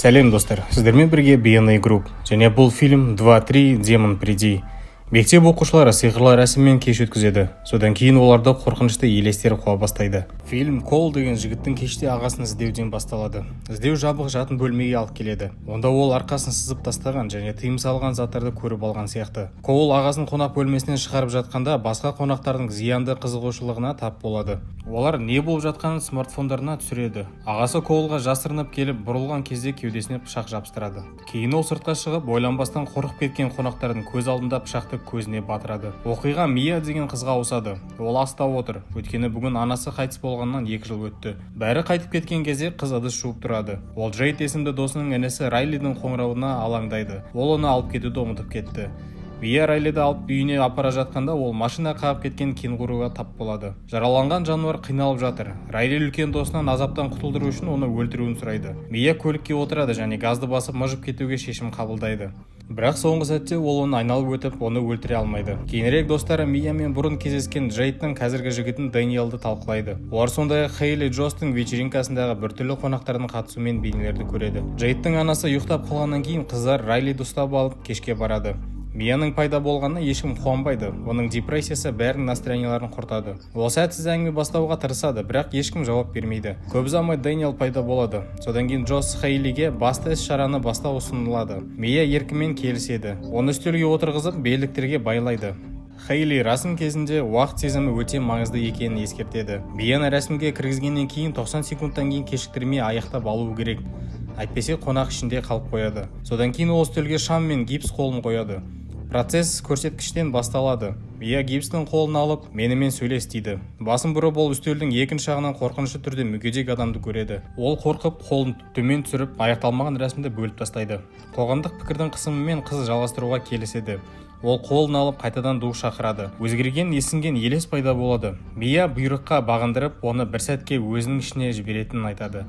Сәлем достар, сіздермен бірге BNA Group және бұл фильм 2-3 Демон Приди. Мектеп оқушылары сиқырлы рәсіммен кеш өткізеді. Содан кейін оларды қорқынышты елестер қуа бастайды. Фильм Кол деген жігіттің кеште ағасын іздеуден басталады. Іздеу жабық жатын бөлмеге алып келеді. Онда ол арқасын сызып тастаған және тыйым салған заттарды көріп алған сияқты. Кол ағасын қонақ бөлмесінен шығарып жатқанда басқа қонақтардың зиянды қызығушылығына тап болады. Олар не болып жатқанын смартфондарына түсіреді. Ағасы Колға жасырынып келіп, бұрылған кезде кеудесіне пышақ жабыстырады. Кейін ол сыртқа шығып, ойланбастан қорқып кеткен қонақтардың көз алдында пышақты көзіне батырады. Оқиға Мия деген қызға ауысады. Ол аста отыр, өйткені бүгін анасы қайтыс болғаннан 2 жыл өтті. Бәрі қайтып кеткен кезде қыз ыдыс жуып тұрады. Ол Джейд есімді досының інісі Райлидің қоңырауына алаңдайды. Ол оны алып кетуді ұмытып кетті. Мия Райлиді алып үйіне апара жатқанда ол машина қағып кеткен кенгуруға тап болады. Жараланған жануар қиналып жатыр. Райли үлкен досынан азаптан құтылдыру үшін оны өлтіруін сұрайды. Мия көлікке отырады және газды басып мыжып кетуге шешім қабылдайды. Бірақ соңғы сәтте ол оны айналып өтіп, оны өлтіре алмайды. Кейінірек достары Миямен бұрын кездескен Джейдтің қазіргі жігітін Дэниелді талқылайды. Олар сондай-ақ Хейли Джостың вечеринкасындағы біртүрлі қонақтардың қатысуымен бейнелерді көреді. Джейдтің анасы ұйықтап қалғаннан кейін қыздар Райлиді ұстап алып кешке барады. Мияның пайда болғанына ешкім қуанбайды. Оның депрессиясы бәрінің настроенияларын құртады. Ол сәтсіз әңгіме бастауға тырысады, бірақ ешкім жауап бермейді. Көп ұзамай Дэниел пайда болады. Содан кейін Джосс Хейлиге басты іс-шараны бастау ұсынылады. Мия еркімен келіседі. Оны үстелге отырғызып, белдіктерге байлайды. Хейли рәсім кезінде уақыт сезімі өте маңызды екенін ескертеді. Мияны рәсімге кіргізгеннен кейін 90 секундтан кейін кешіктірмей аяқтап алуы керек. Әйтпесе қонақ ішінде қалып қояды. Содан кейін ол үстелге шам мен гипс қолын қояды. Процесс көрсеткіштен басталады. Мия гипстің қолын алып, менімен сөйлес дейді. Басын бұрып ол үстелдің екінші жағынан қорқынышты түрде мүгедек адамды көреді. Ол қорқып, қолын төмен түсіріп, аяқталмаған рәсімді бөліп тастайды. Қоғамдық пікірдің қысымымен қыз жалғастыруға келіседі. Ол қолын алып қайтадан ду шақырады. Өзгерген, есінген елес пайда болады. Мия бұйрыққа бағындырып, оны бір сәтке өзінің ішіне жіберетінін айтады.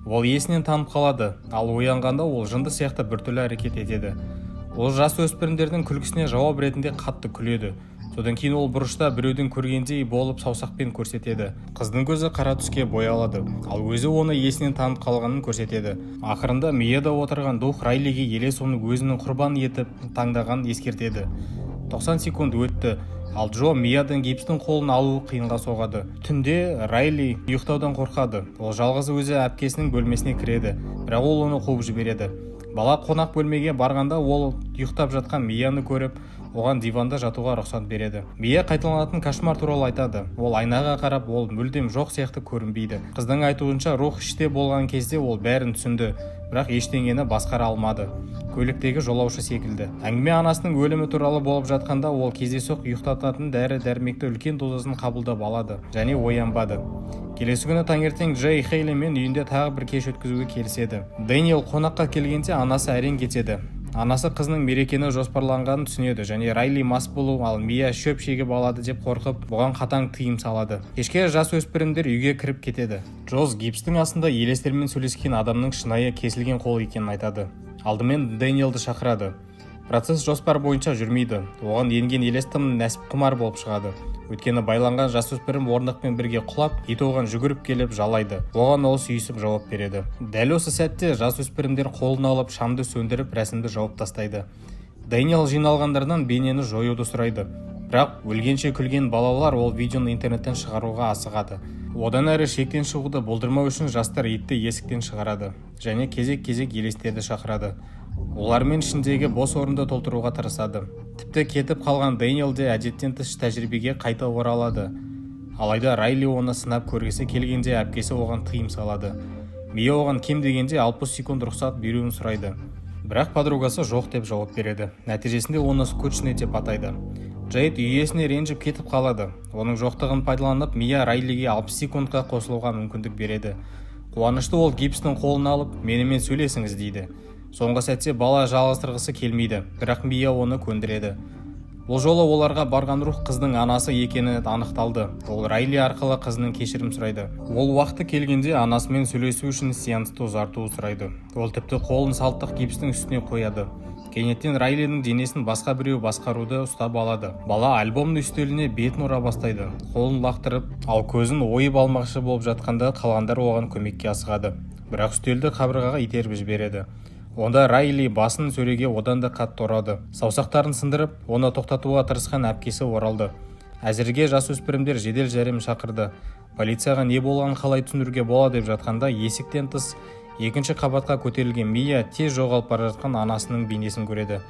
Ол есінен танып қалады, ал оянғанда ол жынды сияқты біртүрлі әрекет етеді. Ол жас өспірімдердің күлкісіне жауап ретінде қатты күледі. Содан кейін ол бұрышта біреудің көргендей болып саусақпен көрсетеді. Қыздың көзі қара түске боялады, ал өзі оны есінен танып қалғанын көрсетеді. Ақырында Мияда отырған дух Райлиге елес оны өзінің құрбан етіп таңдаған ескертеді. 90 секунд өтті. Ал Джо Миядан гипстің қолын алуы қиынға соғады. Түнде Райли ұйықтаудан қорқады. Ол жалғыз өзі әпкесінің бөлмесіне кіреді, бірақ ол оны қуып жібереді. Бала қонақ бөлмеге барғанда ол ұйықтап жатқан Мияны көріп, оған диванда жатуға рұқсат береді. Мия қайталанатын кошмар туралы айтады. Ол айнаға қарап, ол мүлдем жоқ сияқты көрінбейді. Қыздың айтуынша рух іште болған кезде ол бәрін түсінді, бірақ ештеңені басқара алмады. Көліктегі жолаушы секілді. Әңгіме анасының өлімі туралы болып жатқанда ол кездейсоқ ұйықтататын дәрі-дәрмекті үлкен дозасын қабылдап алады және оянбады. Келесі күні таңертең Джей Хейлимен үйінде тағы бір кеш өткізуге келіседі. Дэниел қонаққа келгенде анасы әрең кетеді. Анасы қызының мерекені жоспарланғанын түсінеді және Райли мас болу, ал Мия шөп шегіп алады деп қорқып, бұған қатаң тыйым салады. Кешке жас өспірімдер үйге кіріп кетеді. Джоз гипстің астында елестермен сөйлескен адамның шынайы кесілген қол екенін айтады. Алдымен Дэниелді шақырады. Процесс жоспар бойынша жүрмейді. Оған енген елес тым нәсіп құмар болып шығады. Өйткені байланған жасөспірім орындықпен бірге құлап, ит оған жүгіріп келіп жалайды. Оған ол сүйісіп жауап береді. Дәл осы сәтте жасөспірімдер қолын алып шамды сөндіріп рәсімді жауып тастайды. Дэниел жиналғандардан бейнені жоюды сұрайды. Бірақ өлгенше күлген балалар ол видеоны интернеттен шығаруға асығады. Одан әрі шектен шығуды болдырмау үшін жастар итті есіктен шығарады және кезек-кезек елестерді шақырады. Олармен ішіндегі бос орынды толтыруға тырысады. Тіпті кетіп қалған Дэниел де әдеттен тыс тәжірибеге қайта оралады. Алайда Райли оны сынап көргісі келгенде әпкесі оған тыйым салады. Мия оған кем дегенде 60 секунд рұқсат беруін сұрайды. Бірақ подругасы жоқ деп жауап береді. Нәтижесінде оны скучный деп атайды. Джейд үй иесіне ренжіп кетіп қалады. Оның жоқтығын пайдаланып, Мия Райлиге 60 секундқа қосылуға мүмкіндік береді. Қуанышты ол гипстің қолын алып, менімен сөйлесіңіз дейді. Соңғы сәтте бала жалғастырғысы келмейді, бірақ Мия оны көндіреді. Бұл жолы оларға барған рух қыздың анасы екені анықталды. Ол Райли арқылы қызының кешірім сұрайды. Ол уақыты келгенде анасымен сөйлесу үшін сеансты ұзартуды сұрайды. Ол тіпті қолын салттық гипстің үстіне қояды. Кенеттен Райлидің денесін басқа біреу басқаруды ұстап алады. Бала альбомның үстеліне бетін ұра бастайды. Қолын лақтырып, ал көзін ойып алмақшы болып жатқанда қалғандар оған көмекке асығады. бірақ үстелді қабырғаға итеріп жібереді. Онда Райли басын сөреге одан да қатты ұрады. Саусақтарын сындырып, оны тоқтатуға тырысқан әпкесі оралды. Әзірге жасөспірімдер жедел жәрдем шақырды. Полицияға не болғанын қалай түсіндіруге болады деп жатқанда, есіктен тыс екінші қабатқа көтерілген Мия тез жоғалып бара жатқан анасының бейнесін көреді.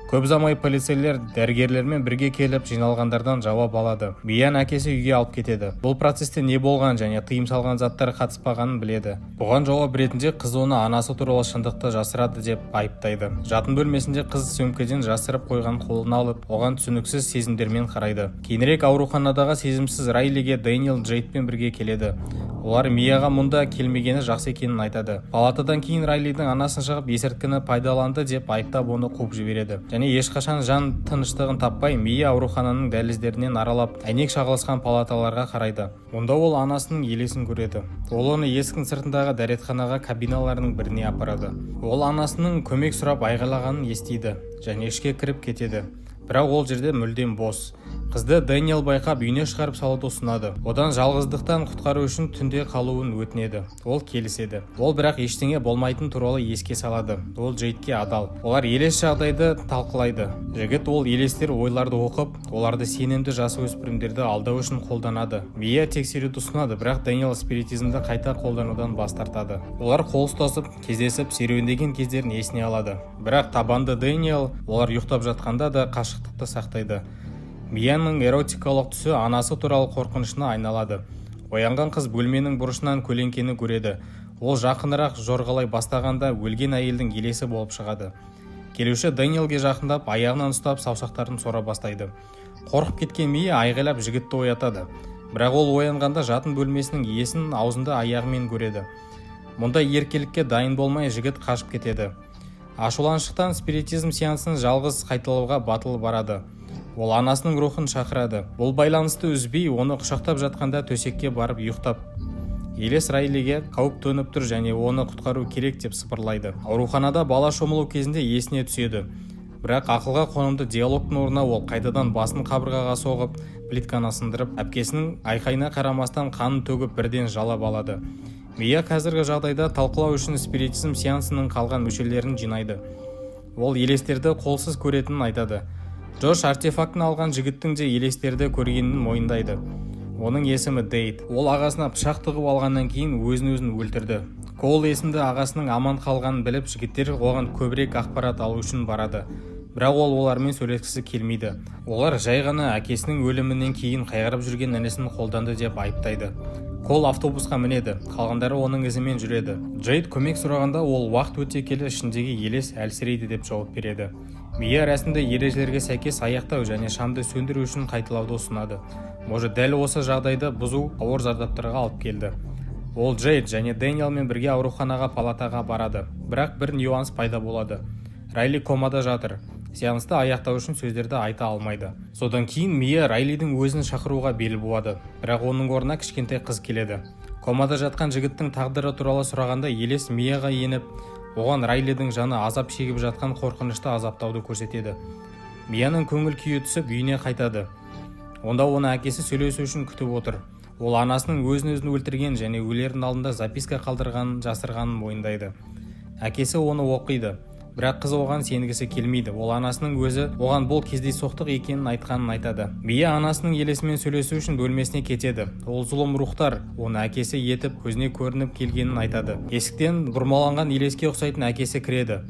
Көп ұзамай полицейлер дәрігерлермен бірге келіп жиналғандардан жауап алады. Мияның әкесі үйге алып кетеді. Бұл процесте не болған және тыйым салған заттар қатыспағанын біледі. Бұған жауап ретінде қыз оны анасы туралы шындықты жасырады деп айыптайды. Жатын бөлмесінде қыз сөмкеден жасырып қойған қолын алып, оған түсініксіз сезімдермен қарайды. Кейінірек ауруханадағы сезімсіз Райлиге Дэниел Джейдпен бірге келеді. Олар Мияға мұнда келмегені жақсы екенін айтады. Палатадан кейін Райлидің анасын шығып есірткіні пайдаланды деп айыптап оны қуып жібереді. Және ешқашан жан тыныштығын таппай, Мия аурухананың дәліздерінен аралап, әйнек шағылысқан палаталарға қарайды. Онда ол анасының елесін көреді. Ол оны есіктің сыртындағы дәретханаға кабиналарының біріне апарады. Ол анасының көмек сұрап айғайлағанын естиді және ішке кіріп кетеді. Бірақ ол жерде мүлдем бос. Қызды Дэниел байқап үйіне шығарып салуды ұсынады. Одан жалғыздықтан құтқару үшін түнде қалуын өтінеді. Ол келіседі. Ол бірақ ештеңе болмайтын туралы еске салады. Ол Джейдке адал. Олар елес жағдайды талқылайды. Жігіт ол елестер ойларды оқып, оларды сенімді жасөспірімдерді алдау үшін қолданады. Мия тексеруді ұсынады, бірақ Дэниел спиритизмді қайта қолданудан бас тартады. Олар қол ұстасып, кездесіп, серуендеген кездерін есіне алады. Бірақ табанды Дэниел олар ұйықтап жатқанда да қашықтықты сақтайды. Мияның эротикалық түсі анасы туралы қорқынышына айналады. Оянған қыз бөлменің бұрышынан көлеңкені көреді. Ол жақынырақ жорғалай бастағанда өлген әйелдің елесі болып шығады. Келуші Дэниелге жақындап, аяғынан ұстап, саусақтарын сора бастайды. Қорқып кеткен Мия айғайлап жігітті оятады. Бірақ ол оянғанда жатын бөлмесінің иесін аузында аяғымен көреді. Мұнда еркелікке дайын болмай жігіт қашып кетеді. Ашуланшықтан спиритизм сеансын жалғыз қайталауға батыл барады. Ол анасының рухын шақырады. Бұл байланысты үзбей, оны құшақтап жатқанда төсекке барып ұйықтап. Елес Райлиге қауіп төніп тұр және оны құтқару керек деп сыбырлайды. Ауруханада бала шомылу кезінде есіне түседі. Бірақ ақылға қонымды диалогтың орнына ол қайтадан басын қабырғаға соғып, плитканы сындырып, әпкесінің айқайына қарамастан қанын төгіп бірден жалап алады. Мия қазіргі жағдайда талқылау үшін спиритизм сеансының қалған мүшелерін жинайды. Ол елестерді қолсыз көретінін айтады. Джош артефактын алған жігіттің де елестерді көргенін мойындайды. Оның есімі Дейд. Ол ағасына пышақ тығып алғаннан кейін өзін өлтірді. Кол есімді ағасының аман қалғанын біліп, жігіттер оған көбірек ақпарат алу үшін барады. Бірақ ол олармен сөйлескісі келмейді. Олар жай ғана әкесінің өлімінен кейін қайғырып жүрген інісін қолданды деп айыптайды. Кол автобусқа мінеді, қалғандары оның ізімен жүреді. Джейд көмек сұрағанда ол уақыт өте келе ішіндегі елес әлсірейді деп жауап береді. Мия рәсімді ережелерге сәйкес аяқтау және шамды сөндіру үшін қайталауды ұсынады. Может, дәл осы жағдайды бұзу ауыр зардаптарға алып келді. Ол Джейд және Дэниелмен бірге ауруханаға палатаға барады. Бірақ бір нюанс пайда болады. Райли комада жатыр. Сеансты аяқтау үшін сөздерді айта алмайды. Содан кейін Мия Райлидің өзін шақыруға бел буады. Бірақ оның орнына кішкентай қыз келеді. Комада жатқан жігіттің тағдыры туралы сұрағанда елес Мияға еніп, оған Райлидің жаны азап шегіп жатқан қорқынышты азаптауды көрсетеді. Мияның көңіл күйі түсіп үйіне қайтады. Онда оны әкесі сөйлесу үшін күтіп отыр. Ол анасының өзін өлтірген және өлердің алдында записка қалдырғанын жасырғанын мойындайды. Әкесі оны оқиды. Бірақ қыз оған сенгісі келмейді. Ол анасының өзі оған бұл кездейсоқтық екенін айтқанын айтады. Мия анасының елесімен сөйлесу үшін бөлмесіне кетеді. Ол зұлым рухтар оны әкесі етіп көзіне көрініп келгенін айтады. Есіктен бұрмаланған елеске ұқсайтын әкесі кіреді.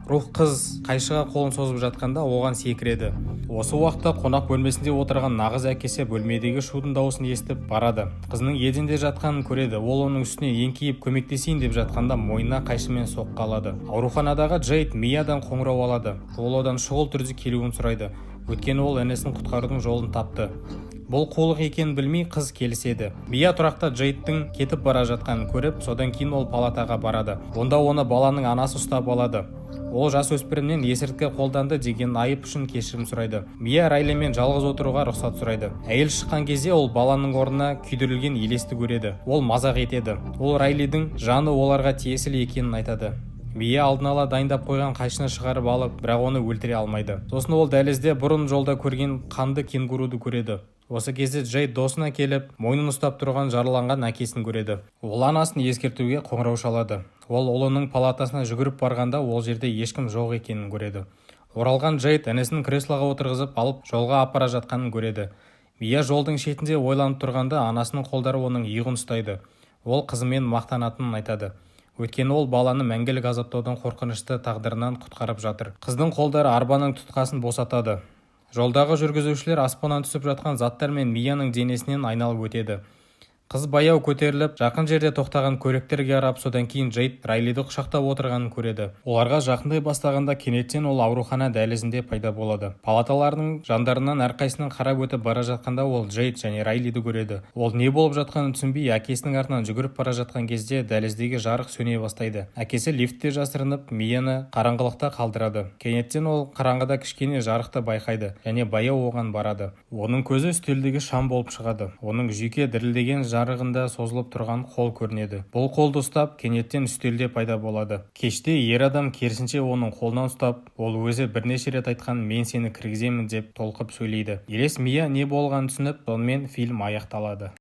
Рух қыз қайшыға қолын созып жатқанда оған секіреді. Осы уақытта қонақ бөлмесінде отырған нағыз әкесі бөлмедегі шудың дауысын естіп барады. Қызының еденде жатқанын көреді. Ол оның үстіне еңкейіп көмектесейін деп жатқанда мойнына қайшымен соққы алады. Ауруханадағы Джейд Миядан қоңырау алады. Ол одан шұғыл түрде келуін сұрайды. Өйткені ол інісін құтқарудың жолын тапты. Бұл қулық екенін білмей қыз келіседі. Мия тұрақта Джейдтің кетіп бара жатқанын көріп, содан кейін ол палатаға барады. Онда оны баланың анасы ұстап алады. Ол жасөспірімнен есірткі қолданды деген айып үшін кешірім сұрайды. Мия Райлимен жалғыз отыруға рұқсат сұрайды. Әйел шыққан кезде ол баланың орнына күйдірілген елесті көреді. Ол мазақ етеді. Ол Райлидің жаны оларға тиесілі екенін айтады. Мия алдын ала дайындап қойған қайшыны шығарып алып, бірақ оны өлтіре алмайды. Сосын ол дәлізде бұрын жолда көрген қанды кенгуруды көреді. Осы кезде Джейд досына келіп, мойнын ұстап тұрған жараланған әкесін көреді. Ол анасын ескертуге қоңырау шалады. Ол ұлының палатасына жүгіріп барғанда ол жерде ешкім жоқ екенін көреді. Оралған Джейд інісін креслоға отырғызып алып жолға апара жатқанын көреді. Мия жолдың шетінде ойланып тұрғанда анасының қолдары оның иығын ұстайды. Ол қызымен мақтанатынын айтады. Өйткені ол баланы мәңгілік азаптаудың қорқынышты тағдырынан құтқарып жатыр. Қыздың қолдары арбаның тұтқасын босатады. Жолдағы жүргізушілер аспаннан түсіп жатқан заттар мен Мияның денесінен айналып өтеді. Қыз баяу көтеріліп, жақын жерде тоқтаған көліктерге қарап, содан кейін Джейд Райлиді құшақтап отырғанын көреді. Оларға жақындай бастағанда кенеттен ол аурухана дәлізінде пайда болады. Палаталардың жандарынан әрқайсының қарап өтіп бара жатқанда ол Джейд және Райлиді көреді. Ол не болып жатқанын түсінбей, әкесінің артынан жүгіріп бара жатқан кезде дәліздегі жарық сөне бастайды. Әкесі лифтте жасырынып, Мияны қараңғылықта қалдырады. Кенеттен ол қараңғыда кішкене жарықты байқайды және баяу оған барады. Оның көзі үстелдегі шам болып шығады. Оның жүйке дірілдеген жарығында созылып тұрған қол көрінеді. Бұл қолды ұстап, кенеттен үстелде пайда болады. Кеште ер адам керісінше оның қолынан ұстап, ол өзі бірнеше рет айтқан "мен сені кіргіземін" деп толқып сөйлейді. Елес Мия не болғанын түсініп, сонымен фильм аяқталады.